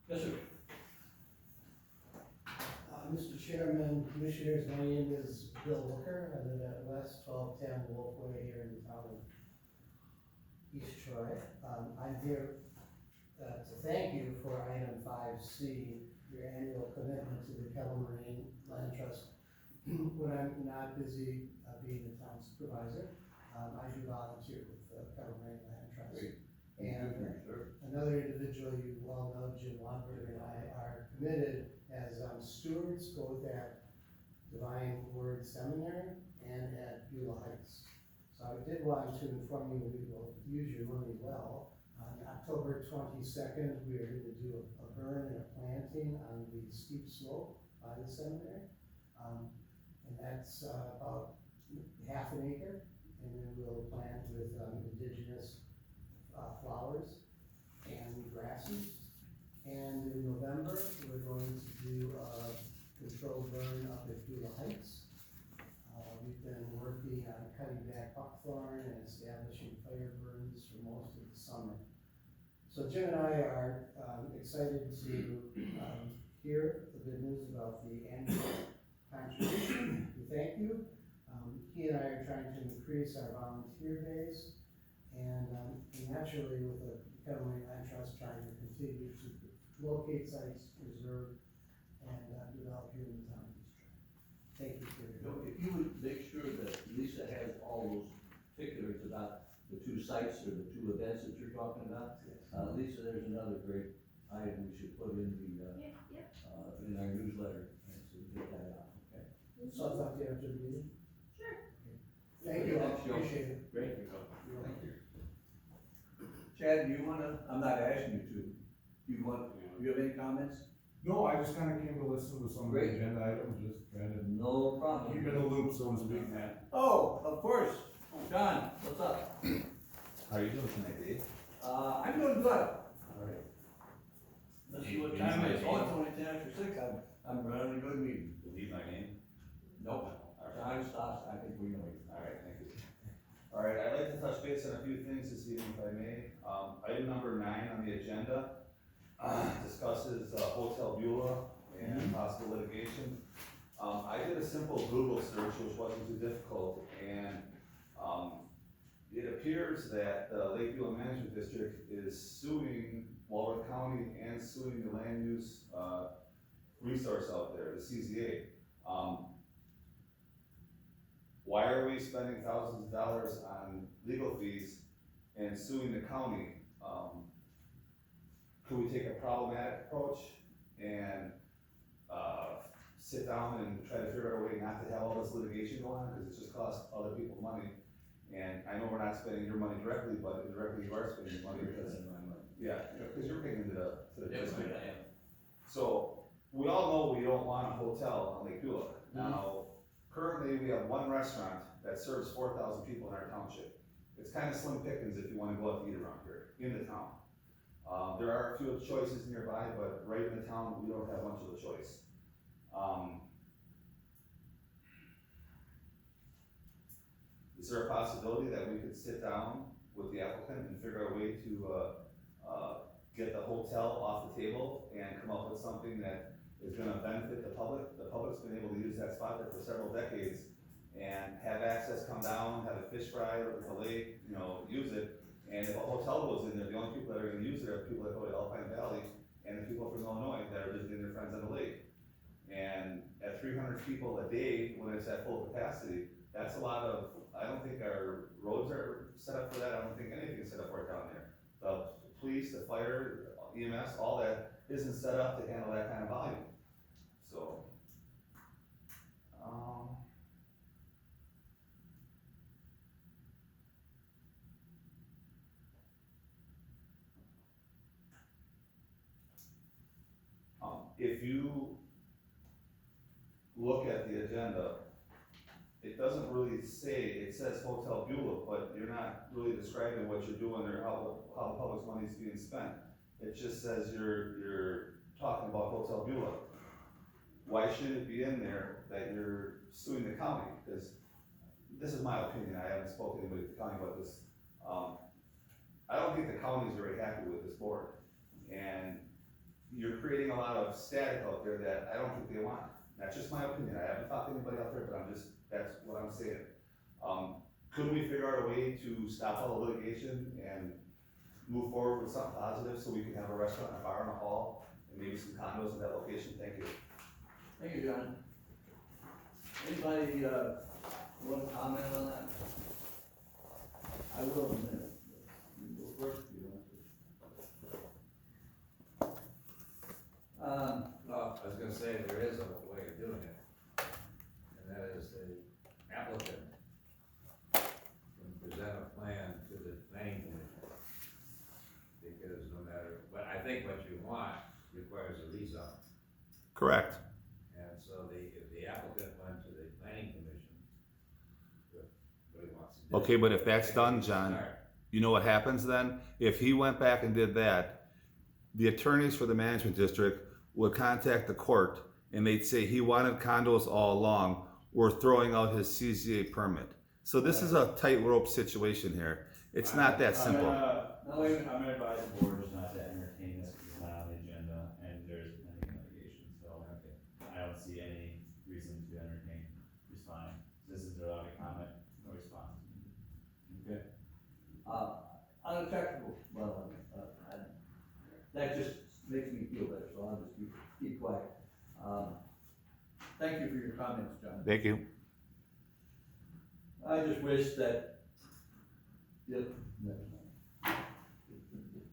Yes, sir. Mr. Chairman, Commissioners, my name is Bill Booker. I live at West 1210 Wolfway here in the town of East Troy. I'm here to thank you for item 5C, your annual commitment to the Kettle Moraine Land Trust. When I'm not busy being the town supervisor, I do volunteer with the Kettle Moraine Land Trust. Great. And Sure. another individual you well know, Jim Wahlberg, and I are committed as stewards both at Divine Word Seminary and at Beulah Heights. So I did want to inform you we will use your money well. On October 22nd, we are going to do a burn and a planting on the steep slope by the seminary. And that's about half an acre. And then we'll plant with indigenous flowers and grasses. And in November, we're going to do a controlled burn up at Beulah Heights. We've been working on cutting back buckthorn and establishing fire burns for most of the summer. So Jim and I are excited to hear the good news about the annual contribution. We thank you. He and I are trying to increase our volunteer base, and naturally with the Kettle Moraine Land Trust trying to continue to locate sites, preserve, and develop here in the town of East Troy. Thank you for your help. If you would make sure that Lisa has all those particulars about the two sites or the two events that you're talking about. Lisa, there's another great item we should put in the, in our newsletter, and so we get that out, okay? So I'll talk to you after the meeting. Sure. Thank you, Thanks, Joe. appreciate it. Great. Thank you. Chad, do you wanna, I'm not asking you to, do you have any comments? No, I just kinda came to listen to some of the Great. agenda items, just trying to No problem. keep in the loop, so to speak, man. Oh, of course. John, what's up? How are you doing tonight, Dave? I'm doing good. Alright. Let's see what time it is. Oh, it's only 10 after 6. I'm running a good meeting. Believe my name? Nope. John stops, I think we know you. Alright, thank you. Alright, I'd like to touch base on a few things this evening if I may. Item number 9 on the agenda, discusses Hotel Beulah and possible litigation. I did a simple Google search, which wasn't too difficult, and it appears that the Lake Beulah Management District is suing Walworth County and suing the land use resource out there, the CZA. Why are we spending thousands of dollars on legal fees and suing the county? Could we take a problematic approach and sit down and try to figure out a way not to have all this litigation going on, because it just costs other people money? And I know we're not spending your money directly, but indirectly you are spending money because, yeah, because you're paying into the district. So, we all know we don't want a hotel on Lake Beulah. Now, currently, we have one restaurant that serves 4,000 people in our township. It's kind of slim pickings if you want to go out to eat around here, in the town. There are a few choices nearby, but right in the town, we don't have much of a choice. Is there a possibility that we could sit down with the applicant and figure out a way to get the hotel off the table and come up with something that is gonna benefit the public? The public's been able to use that spot there for several decades and have access come down, have a fish fry at the lake, use it. And if a hotel goes in there, the only people that are gonna use it are people that go to Alpine Valley and the people from Illinois that are visiting their friends on the lake. And at 300 people a day, when it's at full capacity, that's a lot of, I don't think our roads are set up for that, I don't think anything is set up for it down there. The police, the fire, EMS, all that isn't set up to handle that kind of volume. So, if you look at the agenda, it doesn't really say, it says Hotel Beulah, but you're not really describing what you're doing or how the public's money is being spent. It just says you're talking about Hotel Beulah. Why should it be in there that you're suing the county? Because this is my opinion, I haven't spoken to anybody at the county about this. I don't think the county's very happy with this board. And you're creating a lot of static out there that I don't think they want. That's just my opinion, I haven't talked to anybody out there, but that's what I'm saying. Could we figure out a way to stop all the litigation and move forward with something positive, so we can have a restaurant, a bar, and a hall, and maybe some condos in that location? Thank you. Thank you, John. Anybody, want to comment on that? I will in a minute. You go first if you want to. Well, I was gonna say, there is a way of doing it, and that is the applicant can present a plan to the planning commission. Because no matter, but I think what you want requires a rezone. Correct. And so if the applicant went to the planning commission with what he wants to do. Okay, but if that's they done, can John, start. you know what happens then? If he went back and did that, the attorneys for the management district would contact the court and they'd say he wanted condos all along, we're throwing out his CZA permit. So this is a tightrope situation here. It's not that simple. No, wait a minute. I'm gonna advise the board just not to entertain this, because it's not on the agenda, and there's pending litigation, so I don't see any reason to entertain responding. Citizens are allowed to comment, no response. Okay. On a technical, well, that just makes me feel better, so I'll just keep quiet. Thank you for your comments, John. Thank you. I just wish that,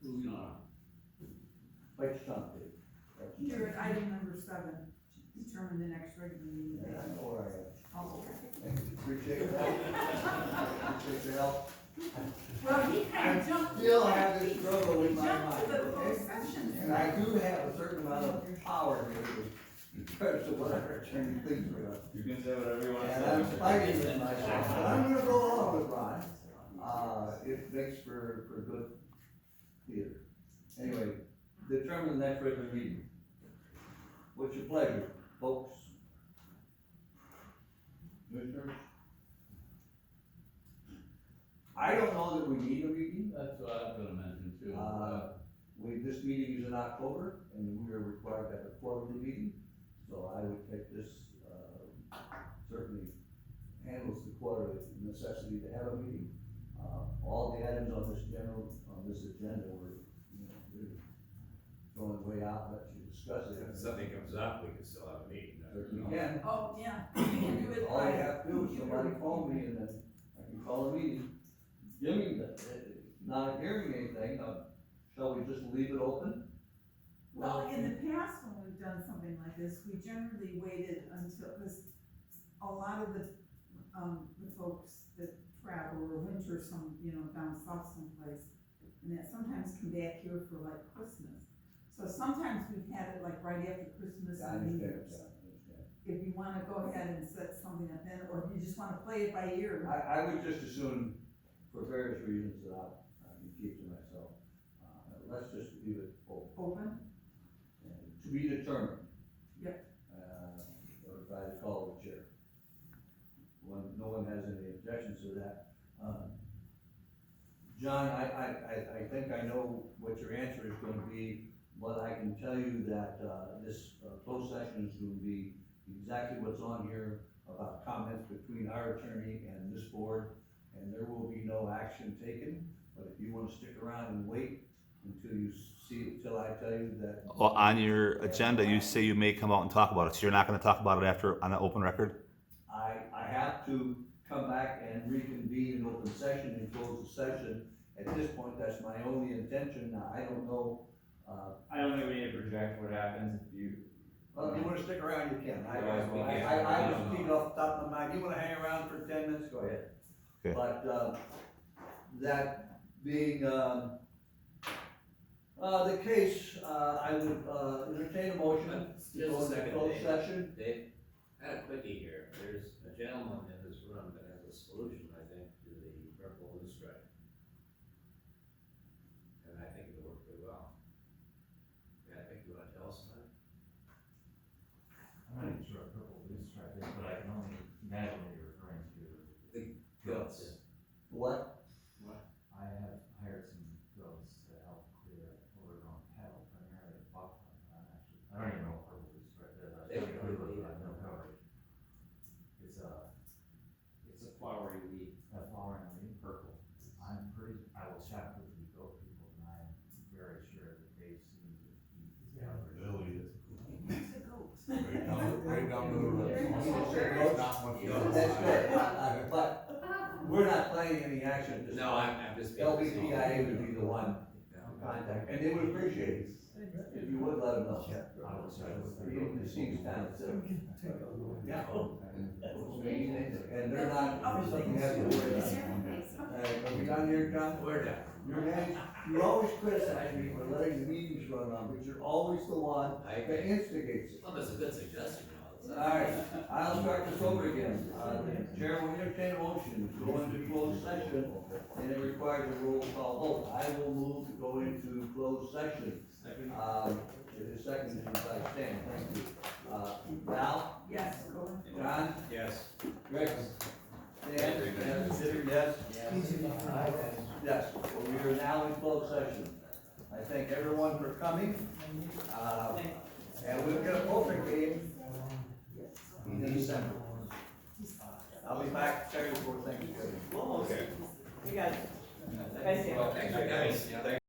moving on. Like Sean did. You're at item number 7, determine the next regular meeting Yeah, date. I know where I am. Oh, okay. Thank you, appreciate your help. Appreciate your help. Well, he kind of jumped. Still have this struggle in my He jumped to mind, the okay? closed session. And I do have a certain amount of power here in terms of whatever attorney thinks we're gonna. You can say whatever you want to And say. I'm fighting with myself, but I'm gonna go along with Ron. It makes for good theater. Anyway, determine the next regular meeting. What's your pleasure, folks? Commissioners? I don't know that we need a meeting. That's what I was gonna mention too. This meeting is in October, and we are required to have a quarterly meeting, so I would think this, certainly handles the quarterly necessity to have a meeting. All the items on this agenda were, really going way out, let you discuss it. If something comes up, we can still have a meeting. Certainly can. Oh, yeah, you can do it All by. you have to do is computer. somebody call me and then I can call a meeting. Give me not hearing anything, shall we just leave it open? Well, in the past, when we've done something like this, we generally waited until, because a lot of the folks that travel or winter down south someplace, and that sometimes come back here for like Christmas. So sometimes we've had it like right after Christmas I and New understand, Year's. I understand. If you wanna go ahead and set something up then, or if you just wanna play it by ear. I would just assume, for various reasons that I can keep to myself, let's just leave it open. Open, And to be determined. Yep. Or if I call the chair. No one has any objections to that. John, I think I know what your answer is gonna be, but I can tell you that, this closed session is gonna be exactly what's on here about comments between our attorney and this board, and there will be no action taken, but if you wanna stick around and wait until I tell you that. Well, on your agenda, you say you may come out and talk about it, so you're not gonna talk about it after, on the open record? I have to come back and reconvene an open session and close the session. At this point, that's my only intention. Now, I don't know, I don't think we need to project what happens if you. well, if you wanna stick around, you can. I Yeah, was thinking off the top of my mind, you wanna hang around for 10 minutes, go ahead. Okay. But, that being, the case, I would, entertain a motion. Just to a go into second, closed Dave. session. Dave, I had a quickie here. There's a gentleman in this room that has a solution, I think, to the purple loose strike. And I think it'll work pretty well. Yeah, I think you wanna tell us about it? I'm not even sure what purple loose stripe is, but I can only imagine what you're referring to. Goats. What? I have hired some goats to help clear overgrown cattle, primarily buck down to the road. That's Not much. good, but we're not planning any action at this No, point. I'm just. LBPIA would be the one Yeah. to contact, and they would appreciate it, if you would let them know. Even the Steve's kind of said, yeah. And they're not, there's nothing you have to worry about. Are we done here, John? We're done. You always criticize me for letting the meetings run on, but you're always the one that instigates it. Well, that's a good suggestion, All right, I'll start this over again. The chair will entertain a motion to go into closed session, and it requires a roll call vote. I will move to go into closed session. It is seconded by Stan, thank you. Val? Yes. John? Yes. Greg? Stan? Yes. Peter, yes? Yes, well, we are now in closed session. I thank everyone for coming, and we'll get a poker game in December. I'll be back Saturday before Thanksgiving. Oh, okay. You got it. Well, thanks, guys.